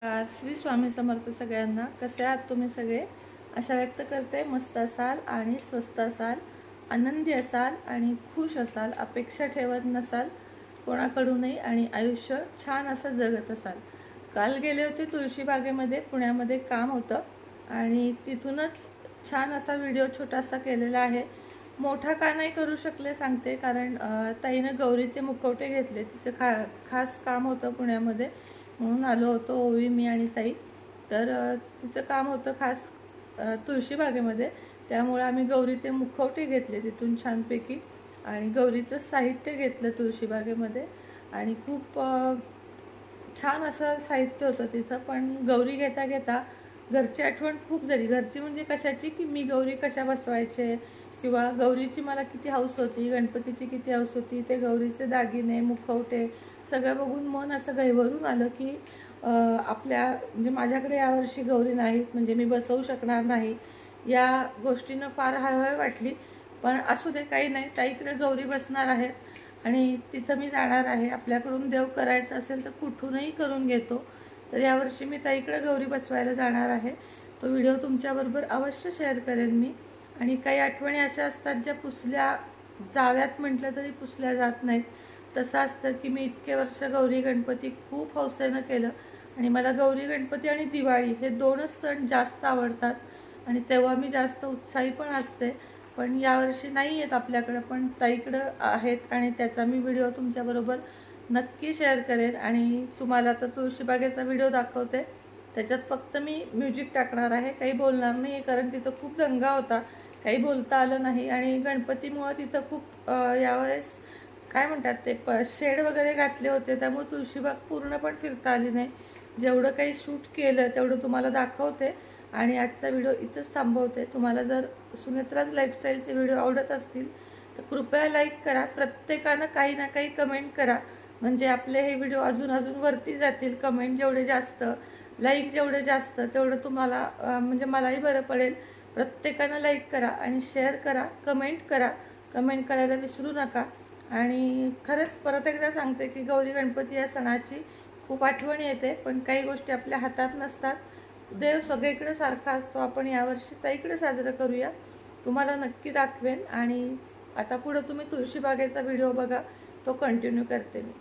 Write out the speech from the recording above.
श्री स्वामी समर्थ सगळ्यांना। कसे आहात तुम्ही सगळे? आशा व्यक्त करते मस्त असाल आणि स्वस्त असाल, आनंदी असाल आणि खुश असाल, अपेक्षा ठेवत नसाल कोणाकडूनही आणि आयुष्य छान असं जगत असाल। काल गेले होते तुळशी बागेमध्ये, पुण्यामध्ये काम होतं आणि तिथूनच छान असा व्हिडिओ छोटासा केलेला आहे। मोठा का नाही करू शकले सांगते, कारण ताईनं गौरीचे मुखवटे घेतले, तिचं खास काम होतं पुण्यामध्ये म्हणून आलो होतो ओवी, मी आणि ताई। तर तिचं काम होतं खास तुळशी बागेमध्ये, त्यामुळे आम्ही गौरीचे मुखवटे घेतले तिथून छानपैकी आणि गौरीचं साहित्य घेतलं तुळशी बागेमध्ये आणि खूप छान असं साहित्य होतं तिथं। पण गौरी घेता घेता घरची आठवण खूप झाली। घरची म्हणजे कशाची, की मी गौरी कशा बसवायचे किंवा गौरीची मला किती हौस होती, गणपतीची किती हौस होती, ते गौरीचे दागिने मुखवटे सगळं बघून मन असं गहिवरून आलं की आपल्या म्हणजे माझ्याकडे यावर्षी गौरी नाहीत, म्हणजे मी बसवू शकणार नाही। या गोष्टीनं फार हळहळ वाटली, पण असू दे, काही नाही, ताईकडे गौरी बसणार आहेत आणि तिथं मी जाणार आहे। आपल्याकडून देव करायचं असेल तर कुठूनही करून घेतो। तर यावर्षी मी ताईकडे गौरी बसवायला जाणार आहे। तो व्हिडिओ तुमच्याबरोबर अवश्य शेअर करेन मी। आणि काही आठवणी अशा असतात ज्या पुसल्या जाव्यात म्हटलं तरी पुसल्या जात नाहीत। तसं असतं की मी इतके वर्ष गौरी गणपती खूप हौसेनं केलं आणि मला गौरी गणपती आणि दिवाळी हे दोनच सण जास्त आवडतात आणि तेव्हा मी जास्त उत्साही पण असते। पण यावर्षी नाही आहेत आपल्याकडं, पण ताईकडं आहेत आणि त्याचा मी व्हिडिओ तुमच्याबरोबर नक्की शेअर करेन। आणि तुम्हाला तर तुळशीबागेचा व्हिडिओ दाखवते, त्याच्यात फक्त मी म्युझिक टाकणार आहे, काही बोलणार नाही, कारण तिथं खूप दंगा होता, काही बोलता आलं नाही। आणि गणपतीमुळे तिथं खूप यावेळेस काय म्हणतात ते शेड वगैरे घातले होते, त्यामुळे तुळशीबाग पूर्ण पण फिरता आली नाही। जेवढं काही शूट केलं तेवढं तुम्हाला दाखवते आणि आजचा व्हिडिओ इथंच थांबवते। तुम्हाला जर सुनेत्राज लाईफस्टाईलचे व्हिडिओ आवडत असतील तर कृपया लाईक करा, प्रत्येकानं काही ना काही कमेंट करा, म्हणजे आपले हे व्हिडिओ अजून अजून वरती जातील। कमेंट जेवढे जास्त, लाईक जेवढे जास्त, तेवढं तुम्हाला म्हणजे मलाही बरं पडेल। प्रत्येकानं लाईक करा आणि शेअर करा, कमेंट करा, कमेंट करायला विसरू नका। आणि खरंच परत एकदा सांगते की गौरी गणपती या सणाची खूप आठवण येते, पण काही गोष्टी आपल्या हातात नसतात। देव सगळीकडे सारखा असतो। आपण यावर्षी ताईकडे साजरं करूया, तुम्हाला नक्की दाखवेन। आणि आता पुढे तुम्ही तुळशीबागेचा व्हिडिओ बघा, तो कंटिन्यू करते मी।